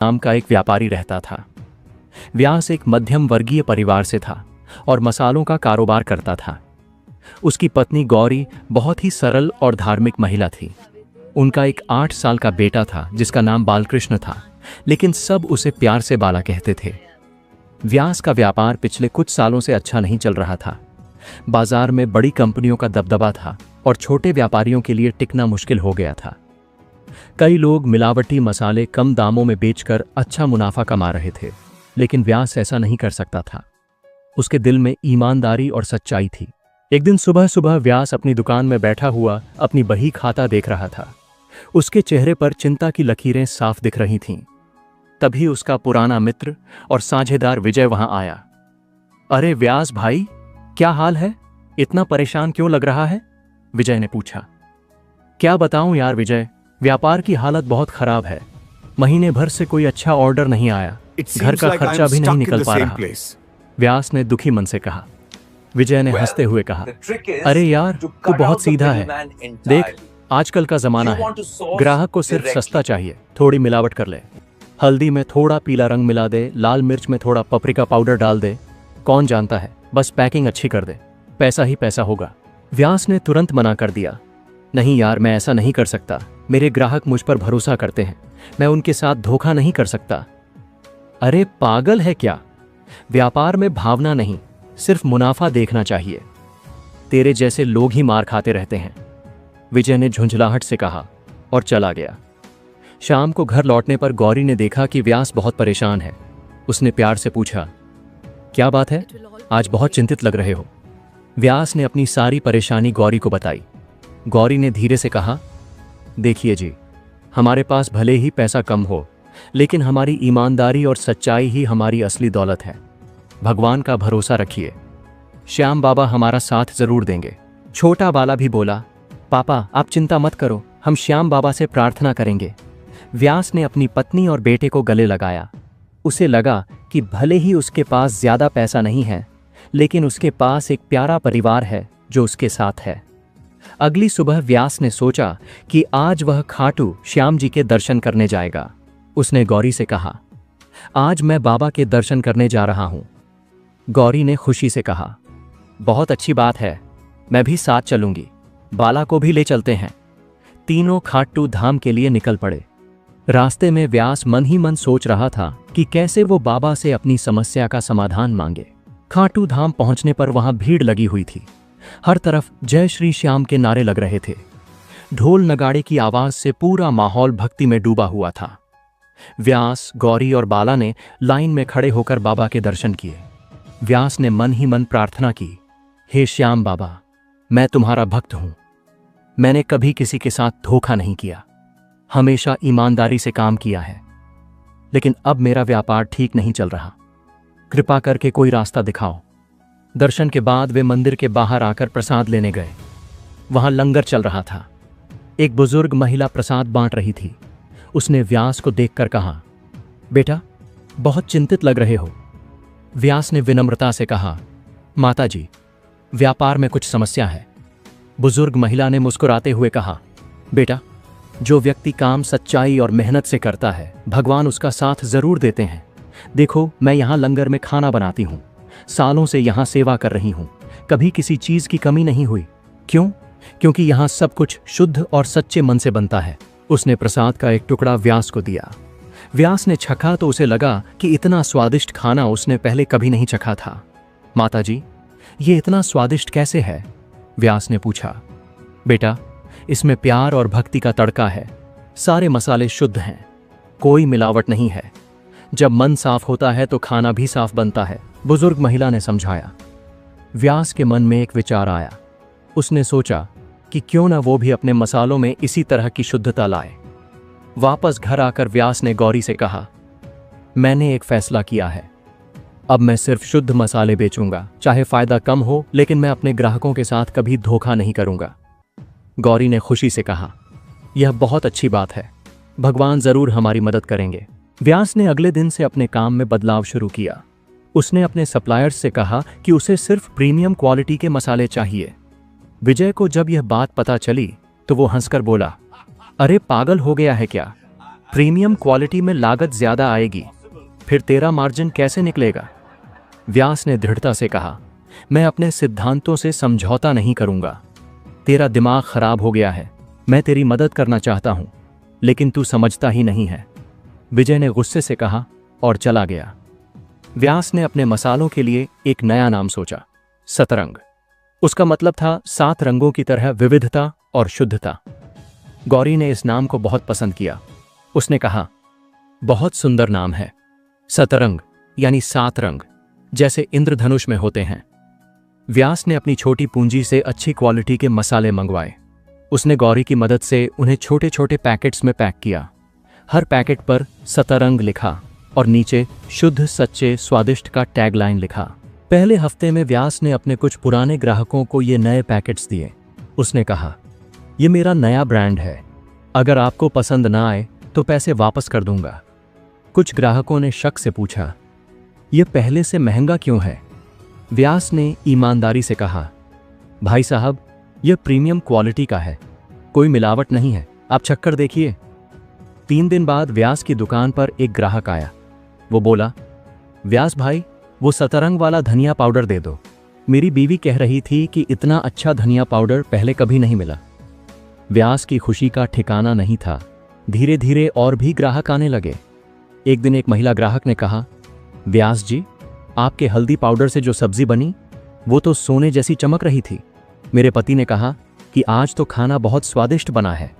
नाम का एक व्यापारी रहता था। व्यास एक मध्यम वर्गीय परिवार से था और मसालों का कारोबार करता था। उसकी पत्नी गौरी बहुत ही सरल और धार्मिक महिला थी। उनका एक 8 साल का बेटा था जिसका नाम बालकृष्ण था, लेकिन सब उसे प्यार से बाला कहते थे। व्यास का व्यापार पिछले कुछ सालों से अच्छा नहीं चल रहा था। बाजार में बड़ी कंपनियों का दबदबा था और छोटे व्यापारियों के लिए टिकना मुश्किल हो गया था। कई लोग मिलावटी मसाले कम दामों में बेचकर अच्छा मुनाफा कमा रहे थे, लेकिन व्यास ऐसा नहीं कर सकता था। उसके दिल में ईमानदारी और सच्चाई थी। एक दिन सुबह सुबह व्यास अपनी दुकान में बैठा हुआ अपनी बही खाता देख रहा था। उसके चेहरे पर चिंता की लकीरें साफ दिख रही थीं। तभी उसका पुराना मित्र और साझेदार विजय वहां आया। अरे व्यास भाई, क्या हाल है? इतना परेशान क्यों लग रहा है? विजय ने पूछा। क्या बताऊं यार विजय, व्यापार की हालत बहुत खराब है। महीने भर से कोई अच्छा ऑर्डर नहीं आया, घर का खर्चा भी नहीं निकल पा रहा, व्यास ने दुखी मन से कहा। विजय ने हंसते हुए कहा, अरे यार, तू बहुत सीधा है। देख, आजकल का जमाना है, ग्राहक को सिर्फ सस्ता चाहिए, थोड़ी मिलावट कर ले। हल्दी में थोड़ा पीला रंग मिला दे, लाल मिर्च में थोड़ा पपरिका पाउडर डाल दे, कौन जानता है, बस पैकिंग अच्छी कर दे, पैसा ही पैसा होगा। व्यास ने तुरंत मना कर दिया। नहीं यार, मैं ऐसा नहीं कर सकता। मेरे ग्राहक मुझ पर भरोसा करते हैं, मैं उनके साथ धोखा नहीं कर सकता। अरे पागल है क्या? व्यापार में भावना नहीं, सिर्फ मुनाफा देखना चाहिए। तेरे जैसे लोग ही मार खाते रहते हैं, विजय ने झुंझलाहट से कहा और चला गया। शाम को घर लौटने पर गौरी ने देखा कि व्यास बहुत परेशान है। उसने प्यार से पूछा, क्या बात है, आज बहुत चिंतित लग रहे हो? व्यास ने अपनी सारी परेशानी गौरी को बताई। गौरी ने धीरे से कहा, देखिए जी, हमारे पास भले ही पैसा कम हो, लेकिन हमारी ईमानदारी और सच्चाई ही हमारी असली दौलत है। भगवान का भरोसा रखिए, श्याम बाबा हमारा साथ जरूर देंगे। छोटा बाला भी बोला, पापा आप चिंता मत करो, हम श्याम बाबा से प्रार्थना करेंगे। व्यास ने अपनी पत्नी और बेटे को गले लगाया। उसे लगा कि भले ही उसके पास ज्यादा पैसा नहीं है, लेकिन उसके पास एक प्यारा परिवार है जो उसके साथ है। अगली सुबह व्यास ने सोचा कि आज वह खाटू श्याम जी के दर्शन करने जाएगा। उसने गौरी से कहा, आज मैं बाबा के दर्शन करने जा रहा हूं। गौरी ने खुशी से कहा, बहुत अच्छी बात है, मैं भी साथ चलूंगी, बाला को भी ले चलते हैं। तीनों खाटू धाम के लिए निकल पड़े। रास्ते में व्यास मन ही मन सोच रहा था कि कैसे वो बाबा से अपनी समस्या का समाधान मांगे। खाटू धाम पहुंचने पर वहां भीड़ लगी हुई थी। हर तरफ जय श्री श्याम के नारे लग रहे थे। ढोल नगाड़े की आवाज से पूरा माहौल भक्ति में डूबा हुआ था। व्यास, गौरी और बाला ने लाइन में खड़े होकर बाबा के दर्शन किए। व्यास ने मन ही मन प्रार्थना की, हे श्याम बाबा, मैं तुम्हारा भक्त हूं। मैंने कभी किसी के साथ धोखा नहीं किया, हमेशा ईमानदारी से काम किया है, लेकिन अब मेरा व्यापार ठीक नहीं चल रहा। कृपा करके कोई रास्ता दिखाओ। दर्शन के बाद वे मंदिर के बाहर आकर प्रसाद लेने गए। वहां लंगर चल रहा था। एक बुजुर्ग महिला प्रसाद बांट रही थी। उसने व्यास को देखकर कहा, बेटा, बहुत चिंतित लग रहे हो। व्यास ने विनम्रता से कहा, माताजी, व्यापार में कुछ समस्या है। बुजुर्ग महिला ने मुस्कुराते हुए कहा, बेटा, जो व्यक्ति काम सच्चाई और मेहनत से करता है, भगवान उसका साथ जरूर देते हैं। देखो, मैं यहाँ लंगर में खाना बनाती हूँ, सालों से यहाँ सेवा कर रही हूँ, कभी किसी चीज की कमी नहीं हुई। क्यों? क्योंकि यहाँ सब कुछ शुद्ध और सच्चे मन से बनता है। उसने प्रसाद का एक टुकड़ा व्यास को दिया। व्यास ने चखा तो उसे लगा कि इतना स्वादिष्ट खाना उसने पहले कभी नहीं चखा था। माताजी, ये इतना स्वादिष्ट कैसे है? व्यास ने पूछा। बेटा, इसमें प्यार और भक्ति का तड़का है। सारे मसाले शुद्ध हैं, कोई मिलावट नहीं है। जब मन साफ होता है तो खाना भी साफ बनता है, बुजुर्ग महिला ने समझाया। व्यास के मन में एक विचार आया। उसने सोचा कि क्यों ना वो भी अपने मसालों में इसी तरह की शुद्धता लाए। वापस घर आकर व्यास ने गौरी से कहा, मैंने एक फैसला किया है। अब मैं सिर्फ शुद्ध मसाले बेचूंगा, चाहे फायदा कम हो, लेकिन मैं अपने ग्राहकों के साथ कभी धोखा नहीं करूंगा। गौरी ने खुशी से कहा, यह बहुत अच्छी बात है, भगवान जरूर हमारी मदद करेंगे। व्यास ने अगले दिन से अपने काम में बदलाव शुरू किया। उसने अपने सप्लायर्स से कहा कि उसे सिर्फ प्रीमियम क्वालिटी के मसाले चाहिए। विजय को जब यह बात पता चली तो वो हंसकर बोला, अरे पागल हो गया है क्या? प्रीमियम क्वालिटी में लागत ज्यादा आएगी, फिर तेरा मार्जिन कैसे निकलेगा? व्यास ने दृढ़ता से कहा, मैं अपने सिद्धांतों से समझौता नहीं करूंगा। तेरा दिमाग खराब हो गया है। मैं तेरी मदद करना चाहता हूं, लेकिन तू समझता ही नहीं है, विजय ने गुस्से से कहा और चला गया। व्यास ने अपने मसालों के लिए एक नया नाम सोचा, सतरंग। उसका मतलब था 7 रंगों की तरह विविधता और शुद्धता। गौरी ने इस नाम को बहुत पसंद किया। उसने कहा, बहुत सुंदर नाम है, सतरंग यानी 7 रंग, जैसे इंद्रधनुष में होते हैं। व्यास ने अपनी छोटी पूंजी से अच्छी क्वालिटी के मसाले मंगवाए। उसने गौरी की मदद से उन्हें छोटे छोटे पैकेट्स में पैक किया। हर पैकेट पर सतरंग लिखा और नीचे शुद्ध सच्चे स्वादिष्ट का टैगलाइन लिखा। पहले हफ्ते में व्यास ने अपने कुछ पुराने ग्राहकों को ये नए पैकेट्स दिए। उसने कहा, ये मेरा नया ब्रांड है, अगर आपको पसंद ना आए तो पैसे वापस कर दूंगा। कुछ ग्राहकों ने शक से पूछा, यह पहले से महंगा क्यों है? व्यास ने ईमानदारी से कहा, भाई साहब, यह प्रीमियम क्वालिटी का है, कोई मिलावट नहीं है, आप चक्कर देखिए। 3 दिन बाद व्यास की दुकान पर एक ग्राहक आया। वो बोला, व्यास भाई, वो सतरंग वाला धनिया पाउडर दे दो। मेरी बीवी कह रही थी कि इतना अच्छा धनिया पाउडर पहले कभी नहीं मिला। व्यास की खुशी का ठिकाना नहीं था। धीरे धीरे और भी ग्राहक आने लगे। एक दिन एक महिला ग्राहक ने कहा, व्यास जी, आपके हल्दी पाउडर से जो सब्जी बनी वो तो सोने जैसी चमक रही थी। मेरे पति ने कहा कि आज तो खाना बहुत स्वादिष्ट बना है।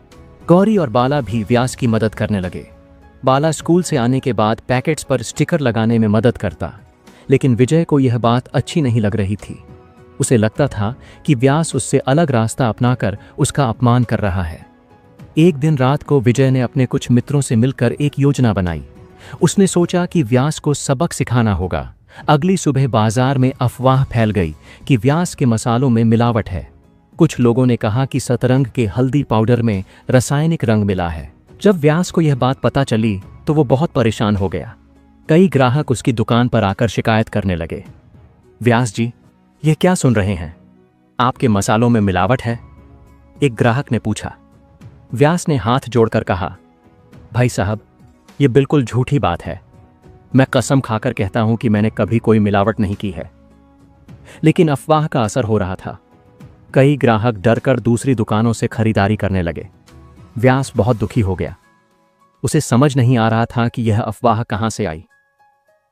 गौरी और बाला भी व्यास की मदद करने लगे। बाला स्कूल से आने के बाद पैकेट्स पर स्टिकर लगाने में मदद करता, लेकिन विजय को यह बात अच्छी नहीं लग रही थी। उसे लगता था कि व्यास उससे अलग रास्ता अपनाकर उसका अपमान कर रहा है। एक दिन रात को विजय ने अपने कुछ मित्रों से मिलकर एक योजना बनाई। उसने सोचा कि व्यास को सबक सिखाना होगा। अगली सुबह बाजार में अफवाह फैल गई कि व्यास के मसालों में मिलावट है। कुछ लोगों ने कहा कि सतरंग के हल्दी पाउडर में रासायनिक रंग मिला है। जब व्यास को यह बात पता चली तो वो बहुत परेशान हो गया। कई ग्राहक उसकी दुकान पर आकर शिकायत करने लगे, व्यास जी, ये क्या सुन रहे हैं? आपके मसालों में मिलावट है? एक ग्राहक ने पूछा। व्यास ने हाथ जोड़कर कहा, भाई साहब, ये बिल्कुल झूठी बात है। मैं कसम खाकर कहता हूं कि मैंने कभी कोई मिलावट नहीं की है। लेकिन अफवाह का असर हो रहा था। कई ग्राहक डरकर दूसरी दुकानों से खरीदारी करने लगे। व्यास बहुत दुखी हो गया। उसे समझ नहीं आ रहा था कि यह अफवाह कहां से आई।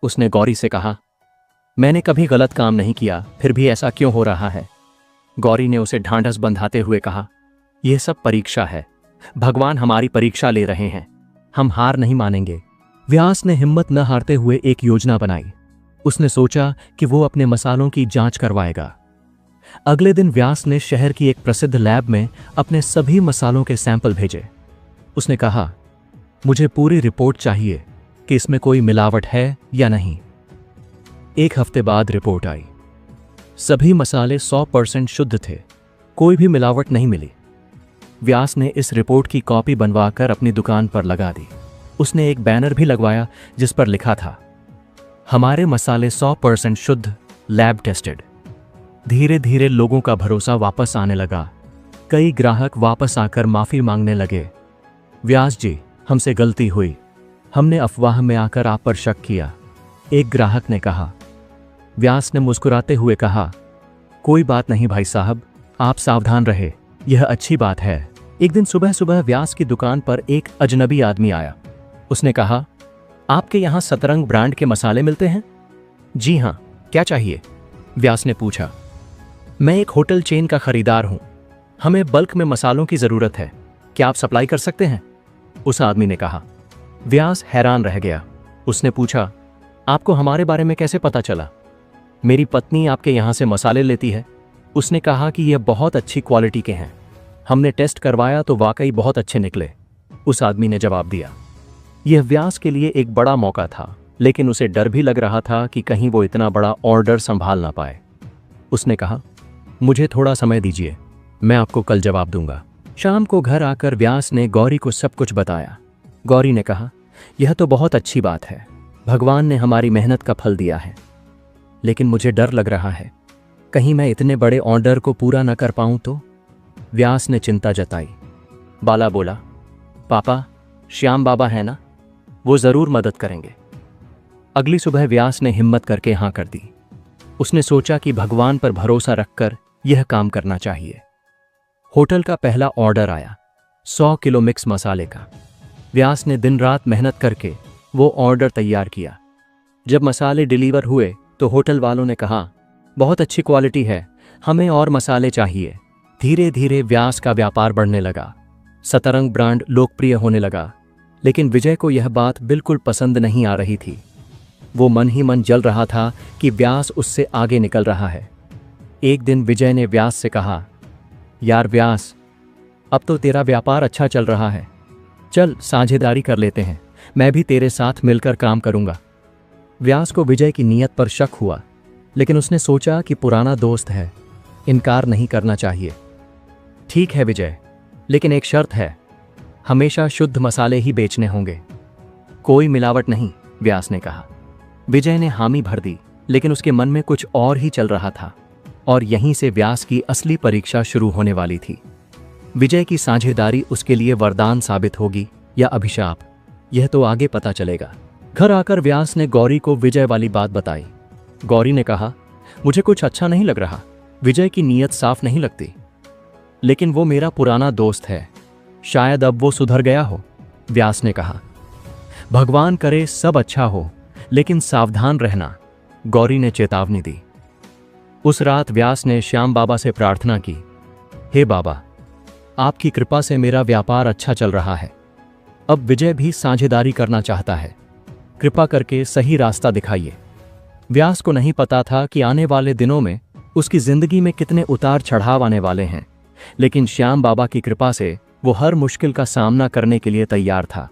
उसने गौरी से कहा, मैंने कभी गलत काम नहीं किया, फिर भी ऐसा क्यों हो रहा है? गौरी ने उसे ढांढस बंधाते हुए कहा, यह सब परीक्षा है। भगवान हमारी परीक्षा ले रहे हैं, हम हार नहीं मानेंगे। व्यास ने हिम्मत न हारते हुए एक योजना बनाई। उसने सोचा कि वो अपने मसालों की जांच करवाएगा। अगले दिन व्यास ने शहर की एक प्रसिद्ध लैब में अपने सभी मसालों के सैंपल भेजे। उसने कहा, मुझे पूरी रिपोर्ट चाहिए कि इसमें कोई मिलावट है या नहीं। 1 हफ्ते बाद रिपोर्ट आई। सभी मसाले 100% शुद्ध थे, कोई भी मिलावट नहीं मिली। व्यास ने इस रिपोर्ट की कॉपी बनवाकर अपनी दुकान पर लगा दी। उसने एक बैनर भी लगवाया जिस पर लिखा था, हमारे मसाले 100% शुद्ध, लैब टेस्टेड। धीरे धीरे लोगों का भरोसा वापस आने लगा। कई ग्राहक वापस आकर माफी मांगने लगे, व्यास जी, हमसे गलती हुई, हमने अफवाह में आकर आप पर शक किया। एक ग्राहक ने कहा। व्यास ने मुस्कुराते हुए कहा, कोई बात नहीं भाई साहब, आप सावधान रहे, यह अच्छी बात है। एक दिन सुबह सुबह व्यास की दुकान पर एक अजनबी आदमी आया। उसने कहा, आपके यहाँ सतरंग ब्रांड के मसाले मिलते हैं? जी हां, क्या चाहिए? व्यास ने पूछा। मैं एक होटल चेन का खरीदार हूं, हमें बल्क में मसालों की जरूरत है, क्या आप सप्लाई कर सकते हैं? उस आदमी ने कहा। व्यास हैरान रह गया। उसने पूछा, आपको हमारे बारे में कैसे पता चला? मेरी पत्नी आपके यहाँ से मसाले लेती है। उसने कहा कि यह बहुत अच्छी क्वालिटी के हैं, हमने टेस्ट करवाया तो वाकई बहुत अच्छे निकले। उस आदमी ने जवाब दिया। यह व्यास के लिए एक बड़ा मौका था, लेकिन उसे डर भी लग रहा था कि कहीं वो इतना बड़ा ऑर्डर संभाल ना पाए। उसने कहा, मुझे थोड़ा समय दीजिए, मैं आपको कल जवाब दूंगा। शाम को घर आकर व्यास ने गौरी को सब कुछ बताया। गौरी ने कहा, यह तो बहुत अच्छी बात है, भगवान ने हमारी मेहनत का फल दिया है, लेकिन मुझे डर लग रहा है, कहीं मैं इतने बड़े ऑर्डर को पूरा न कर पाऊं तो? व्यास ने चिंता जताई। बाला बोला, पापा, श्याम बाबा है ना, वो जरूर मदद करेंगे। अगली सुबह व्यास ने हिम्मत करके हाँ कर दी। उसने सोचा कि भगवान पर भरोसा रखकर यह काम करना चाहिए। होटल का पहला ऑर्डर आया, 100 किलो मिक्स मसाले का। व्यास ने दिन रात मेहनत करके वो ऑर्डर तैयार किया। जब मसाले डिलीवर हुए तो होटल वालों ने कहा, बहुत अच्छी क्वालिटी है, हमें और मसाले चाहिए। धीरे धीरे व्यास का व्यापार बढ़ने लगा। सतरंग ब्रांड लोकप्रिय होने लगा। लेकिन विजय को यह बात बिल्कुल पसंद नहीं आ रही थी। वो मन ही मन जल रहा था कि व्यास उससे आगे निकल रहा है। एक दिन विजय ने व्यास से कहा, यार व्यास, अब तो तेरा व्यापार अच्छा चल रहा है, चल साझेदारी कर लेते हैं, मैं भी तेरे साथ मिलकर काम करूंगा। व्यास को विजय की नीयत पर शक हुआ, लेकिन उसने सोचा कि पुराना दोस्त है, इनकार नहीं करना चाहिए। ठीक है विजय, लेकिन एक शर्त है, हमेशा शुद्ध मसाले ही बेचने होंगे, कोई मिलावट नहीं, व्यास ने कहा। विजय ने हामी भर दी, लेकिन उसके मन में कुछ और ही चल रहा था, और यहीं से व्यास की असली परीक्षा शुरू होने वाली थी। विजय की साझेदारी उसके लिए वरदान साबित होगी या अभिशाप, यह तो आगे पता चलेगा। घर आकर व्यास ने गौरी को विजय वाली बात बताई। गौरी ने कहा, मुझे कुछ अच्छा नहीं लग रहा, विजय की नीयत साफ नहीं लगती। लेकिन वो मेरा पुराना दोस्त है, शायद अब वो सुधर गया हो, व्यास ने कहा। भगवान करे सब अच्छा हो, लेकिन सावधान रहना, गौरी ने चेतावनी दी। उस रात व्यास ने श्याम बाबा से प्रार्थना की, हे बाबा, आपकी कृपा से मेरा व्यापार अच्छा चल रहा है। अब विजय भी साझेदारी करना चाहता है, कृपा करके सही रास्ता दिखाइए। व्यास को नहीं पता था कि आने वाले दिनों में उसकी जिंदगी में कितने उतार चढ़ाव आने वाले हैं, लेकिन श्याम बाबा की कृपा से वो हर मुश्किल का सामना करने के लिए तैयार था।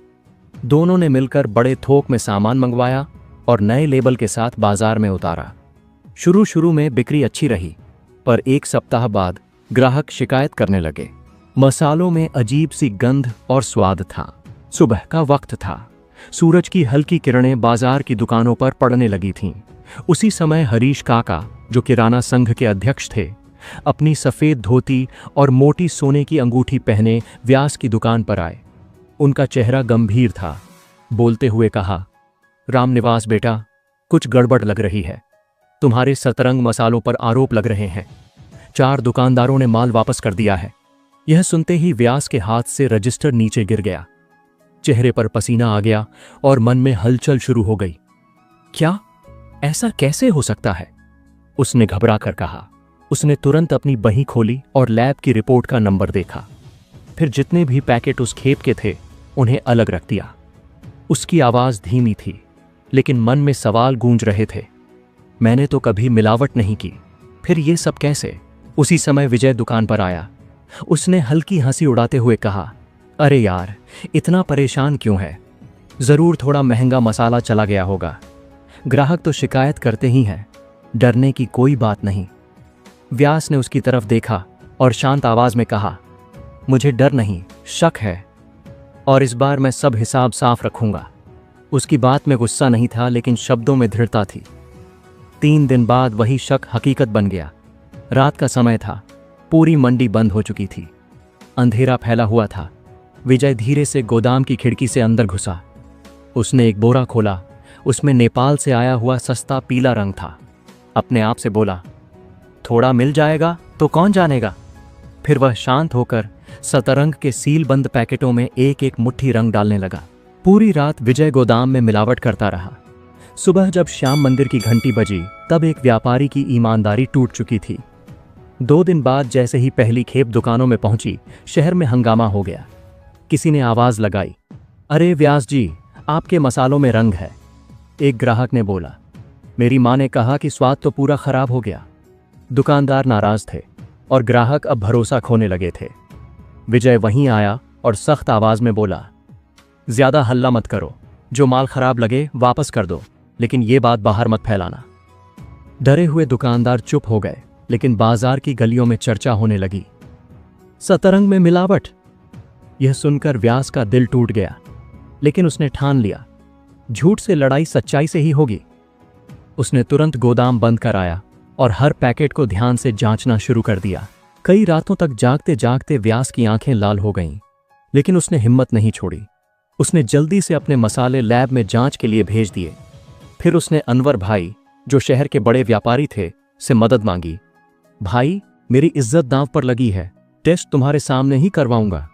दोनों ने मिलकर बड़े थोक में सामान मंगवाया और नए लेबल के साथ बाजार में उतारा। शुरू में बिक्री अच्छी रही, पर एक सप्ताह बाद ग्राहक शिकायत करने लगे। मसालों में अजीब सी गंध और स्वाद था। सुबह का वक्त था, सूरज की हल्की किरणें बाजार की दुकानों पर पड़ने लगी थीं। उसी समय हरीश काका, जो किराना संघ के अध्यक्ष थे, अपनी सफेद धोती और मोटी सोने की अंगूठी पहने व्यास की दुकान पर आए। उनका चेहरा गंभीर था। बोलते हुए कहा, रामनिवास बेटा, कुछ गड़बड़ लग रही है, तुम्हारे सतरंग मसालों पर आरोप लग रहे हैं। 4 दुकानदारों ने माल वापस कर दिया है। यह सुनते ही व्यास के हाथ से रजिस्टर नीचे गिर गया। चेहरे पर पसीना आ गया और मन में हलचल शुरू हो गई। क्या, ऐसा कैसे हो सकता है? उसने घबरा कर कहा। उसने तुरंत अपनी बही खोली और लैब की रिपोर्ट का नंबर देखा। फिर जितने भी पैकेट उस खेप के थे उन्हें अलग रख दिया। उसकी आवाज धीमी थी, लेकिन मन में सवाल गूंज रहे थे। मैंने तो कभी मिलावट नहीं की, फिर ये सब कैसे? उसी समय विजय दुकान पर आया। उसने हल्की हंसी उड़ाते हुए कहा, अरे यार, इतना परेशान क्यों है? जरूर थोड़ा महंगा मसाला चला गया होगा। ग्राहक तो शिकायत करते ही हैं, डरने की कोई बात नहीं। व्यास ने उसकी तरफ देखा और शांत आवाज में कहा, मुझे डर नहीं, शक है, और इस बार मैं सब हिसाब साफ रखूंगा। उसकी बात में गुस्सा नहीं था, लेकिन शब्दों में दृढ़ता थी। 3 दिन बाद वही शक हकीकत बन गया। रात का समय था, पूरी मंडी बंद हो चुकी थी, अंधेरा फैला हुआ था। विजय धीरे से गोदाम की खिड़की से अंदर घुसा। उसने एक बोरा खोला। उसमें नेपाल से आया हुआ सस्ता पीला रंग था। अपने आप से बोला, थोड़ा मिल जाएगा तो कौन जानेगा। फिर वह शांत होकर सतरंग के सील बंद पैकेटों में एक एक मुट्ठी रंग डालने लगा। पूरी रात विजय गोदाम में मिलावट करता रहा। सुबह जब श्याम मंदिर की घंटी बजी, तब एक व्यापारी की ईमानदारी टूट चुकी थी। 2 दिन बाद जैसे ही पहली खेप दुकानों में पहुंची, शहर में हंगामा हो गया। किसी ने आवाज लगाई, अरे व्यास जी, आपके मसालों में रंग है। एक ग्राहक ने बोला, मेरी माँ ने कहा कि स्वाद तो पूरा खराब हो गया। दुकानदार नाराज थे और ग्राहक अब भरोसा खोने लगे थे। विजय वहीं आया और सख्त आवाज में बोला, ज्यादा हल्ला मत करो, जो माल खराब लगे वापस कर दो, लेकिन ये बात बाहर मत फैलाना। डरे हुए दुकानदार चुप हो गए, लेकिन बाजार की गलियों में चर्चा होने लगी, सतरंग में मिलावट। यह सुनकर व्यास का दिल टूट गया, लेकिन उसने ठान लिया, झूठ से लड़ाई सच्चाई से ही होगी। उसने तुरंत गोदाम बंद कराया और हर पैकेट को ध्यान से जांचना शुरू कर दिया। कई रातों तक जागते जागते व्यास की आंखें लाल हो गईं, लेकिन उसने हिम्मत नहीं छोड़ी। उसने जल्दी से अपने मसाले लैब में जांच के लिए भेज दिए। फिर उसने अनवर भाई, जो शहर के बड़े व्यापारी थे, से मदद मांगी। भाई, मेरी इज्जत दांव पर लगी है, टेस्ट तुम्हारे सामने ही करवाऊंगा।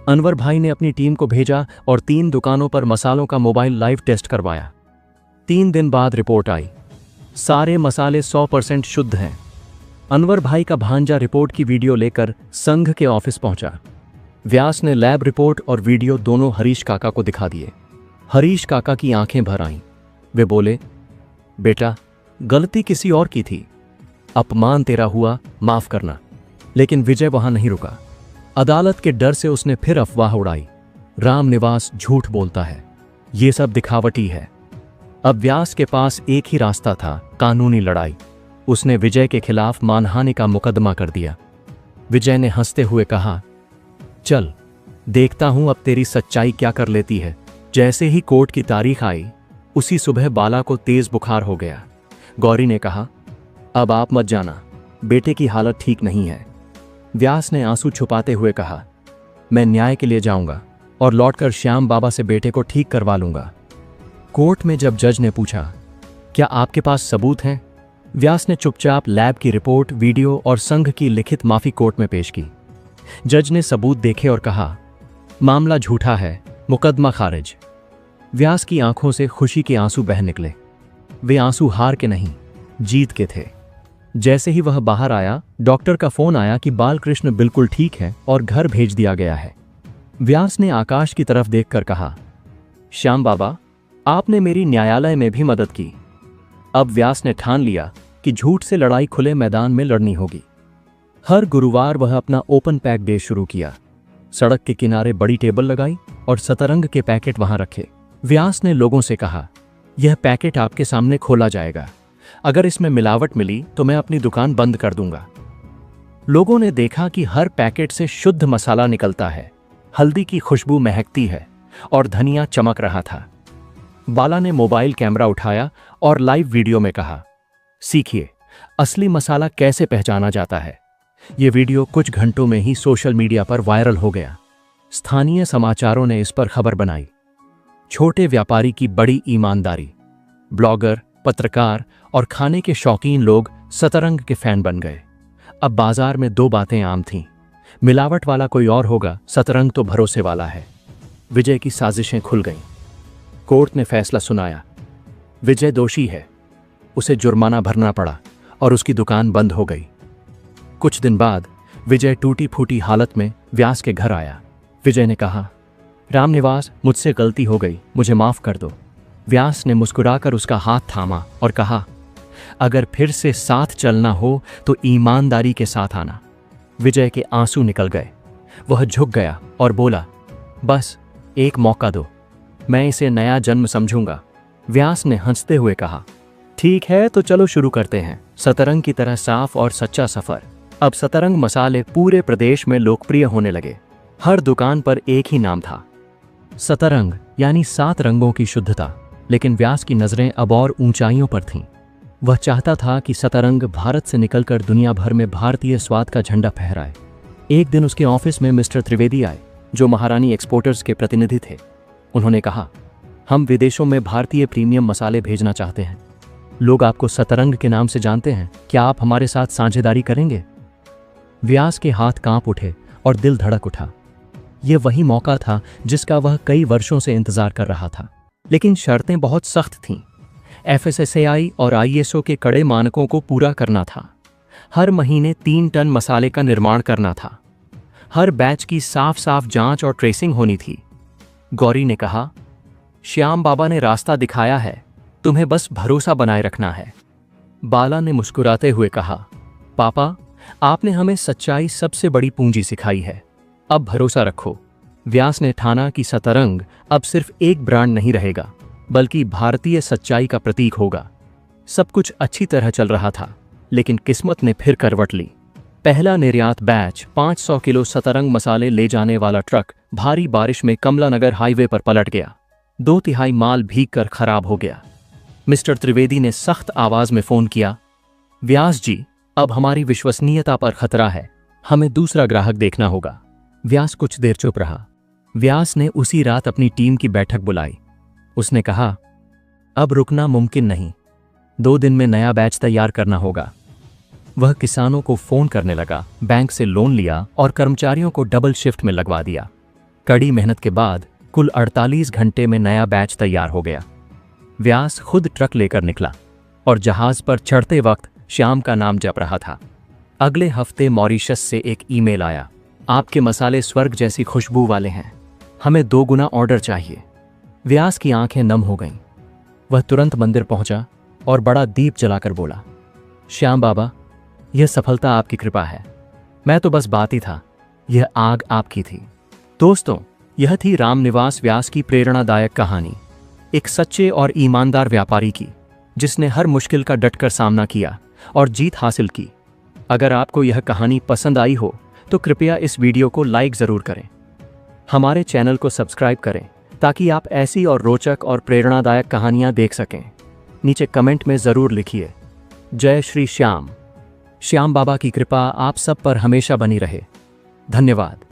अनवर भाई ने अपनी टीम को भेजा और 3 दुकानों पर मसालों का मोबाइल लाइव टेस्ट करवाया। 3 दिन बाद रिपोर्ट आई, सारे मसाले 100% शुद्ध हैं। अनवर भाई का भांजा रिपोर्ट की वीडियो लेकर संघ के ऑफिस पहुंचा। व्यास ने लैब रिपोर्ट और वीडियो दोनों हरीश काका को दिखा दिए। हरीश काका की आंखें भर आईं। वे बोले, बेटा, गलती किसी और की थी, अपमान तेरा हुआ, माफ करना। लेकिन विजय वहां नहीं रुका। अदालत के डर से उसने फिर अफवाह उड़ाई, रामनिवास झूठ बोलता है, ये सब दिखावटी है। अब व्यास के पास एक ही रास्ता था, कानूनी लड़ाई। उसने विजय के खिलाफ मानहानि का मुकदमा कर दिया। विजय ने हंसते हुए कहा, चल देखता हूं अब तेरी सच्चाई क्या कर लेती है। जैसे ही कोर्ट की तारीख आई, उसी सुबह बाला को तेज बुखार हो गया। गौरी ने कहा, अब आप मत जाना, बेटे की हालत ठीक नहीं है। व्यास ने आंसू छुपाते हुए कहा, मैं न्याय के लिए जाऊंगा और लौटकर श्याम बाबा से बेटे को ठीक करवा लूंगा। कोर्ट में जब जज ने पूछा, क्या आपके पास सबूत हैं? व्यास ने चुपचाप लैब की रिपोर्ट, वीडियो और संघ की लिखित माफी कोर्ट में पेश की। जज ने सबूत देखे और कहा, मामला झूठा है, मुकदमा खारिज। व्यास की आंखों से खुशी के आंसू बह निकले। वे आंसू हार के नहीं, जीत के थे। जैसे ही वह बाहर आया, डॉक्टर का फोन आया कि बालकृष्ण बिल्कुल ठीक है और घर भेज दिया गया है। व्यास ने आकाश की तरफ देखकर कहा, श्याम बाबा, आपने मेरी न्यायालय में भी मदद की। अब व्यास ने ठान लिया कि झूठ से लड़ाई खुले मैदान में लड़नी होगी। हर गुरुवार वह अपना ओपन पैक डे शुरू किया। सड़क के किनारे बड़ी टेबल लगाई और सतरंग के पैकेट वहां रखे। व्यास ने लोगों से कहा, यह पैकेट आपके सामने खोला जाएगा, अगर इसमें मिलावट मिली तो मैं अपनी दुकान बंद कर दूंगा। लोगों ने देखा कि हर पैकेट से शुद्ध मसाला निकलता है, हल्दी की खुशबू महकती है और धनिया चमक रहा था। बाला ने मोबाइल कैमरा उठाया और लाइव वीडियो में कहा, सीखिए असली मसाला कैसे पहचाना जाता है। यह वीडियो कुछ घंटों में ही सोशल मीडिया पर वायरल हो गया। स्थानीय समाचारों ने इस पर खबर बनाई। छोटे व्यापारी की बड़ी ईमानदारी, ब्लॉगर, पत्रकार और खाने के शौकीन लोग सतरंग के फैन बन गए। अब बाजार में 2 बातें आम थीं, मिलावट वाला कोई और होगा, सतरंग तो भरोसे वाला है। विजय की साजिशें खुल गईं। कोर्ट ने फैसला सुनाया, विजय दोषी है। उसे जुर्माना भरना पड़ा और उसकी दुकान बंद हो गई। कुछ दिन बाद विजय टूटी फूटी हालत में व्यास के घर आया। विजय ने कहा, रामनिवास, मुझसे गलती हो गई, मुझे माफ कर दो। व्यास ने मुस्कुराकर उसका हाथ थामा और कहा, अगर फिर से साथ चलना हो तो ईमानदारी के साथ आना। विजय के आंसू निकल गए। वह झुक गया और बोला, बस एक मौका दो, मैं इसे नया जन्म समझूंगा। व्यास ने हंसते हुए कहा, ठीक है तो चलो शुरू करते हैं, सतरंग की तरह साफ और सच्चा सफर। अब सतरंग मसाले पूरे प्रदेश में लोकप्रिय होने लगे। हर दुकान पर एक ही नाम था, सतरंग, यानी 7 रंगों की शुद्धता। लेकिन व्यास की नजरें अब और ऊंचाइयों पर थीं। वह चाहता था कि सतरंग भारत से निकलकर दुनिया भर में भारतीय स्वाद का झंडा फहराए। एक दिन उसके ऑफिस में मिस्टर त्रिवेदी आए, जो महारानी एक्सपोर्टर्स के प्रतिनिधि थे। उन्होंने कहा, हम विदेशों में भारतीय प्रीमियम मसाले भेजना चाहते हैं। लोग आपको सतरंग के नाम से जानते हैं, क्या आप हमारे साथ साझेदारी करेंगे? व्यास के हाथ कांप उठे और दिल धड़क उठा। यह वही मौका था जिसका वह कई वर्षों से इंतजार कर रहा था। लेकिन शर्तें बहुत सख्त थीं। FSSAI और ISO के कड़े मानकों को पूरा करना था। हर महीने 3 टन मसाले का निर्माण करना था। हर बैच की साफ साफ जांच और ट्रेसिंग होनी थी। गौरी ने कहा, श्याम बाबा ने रास्ता दिखाया है, तुम्हें बस भरोसा बनाए रखना है। बाला ने मुस्कुराते हुए कहा, पापा, आपने हमें सच्चाई सबसे बड़ी पूंजी सिखाई है, अब भरोसा रखो। व्यास ने ठाना कि सतरंग अब सिर्फ एक ब्रांड नहीं रहेगा, बल्कि भारतीय सच्चाई का प्रतीक होगा। सब कुछ अच्छी तरह चल रहा था, लेकिन किस्मत ने फिर करवट ली। पहला निर्यात बैच 500 किलो सतरंग मसाले ले जाने वाला ट्रक भारी बारिश में कमलानगर हाईवे पर पलट गया। 2/3 माल भीगकर खराब हो गया। मिस्टर त्रिवेदी ने सख्त आवाज में फोन किया, व्यास जी, अब हमारी विश्वसनीयता पर खतरा है, हमें दूसरा ग्राहक देखना होगा। व्यास कुछ देर चुप रहा। व्यास ने उसी रात अपनी टीम की बैठक बुलाई। उसने कहा, अब रुकना मुमकिन नहीं, 2 दिन में नया बैच तैयार करना होगा। वह किसानों को फोन करने लगा, बैंक से लोन लिया और कर्मचारियों को डबल शिफ्ट में लगवा दिया। कड़ी मेहनत के बाद कुल 48 घंटे में नया बैच तैयार हो गया। व्यास खुद ट्रक लेकर निकला और जहाज पर चढ़ते वक्त श्याम का नाम जप रहा था। अगले हफ्ते मॉरिशस से एक ईमेल आया, आपके मसाले स्वर्ग जैसी खुशबू वाले हैं, हमें 2 गुना ऑर्डर चाहिए। व्यास की आंखें नम हो गईं। वह तुरंत मंदिर पहुंचा और बड़ा दीप जलाकर बोला, श्याम बाबा, यह सफलता आपकी कृपा है, मैं तो बस बात ही था, यह आग आपकी थी। दोस्तों, यह थी रामनिवास व्यास की प्रेरणादायक कहानी, एक सच्चे और ईमानदार व्यापारी की, जिसने हर मुश्किल का डटकर सामना किया और जीत हासिल की। अगर आपको यह कहानी पसंद आई हो तो कृपया इस वीडियो को लाइक ज़रूर करें। हमारे चैनल को सब्सक्राइब करें ताकि आप ऐसी और रोचक और प्रेरणादायक कहानियां देख सकें। नीचे कमेंट में ज़रूर लिखिए, जय श्री श्याम। श्याम बाबा की कृपा आप सब पर हमेशा बनी रहे। धन्यवाद।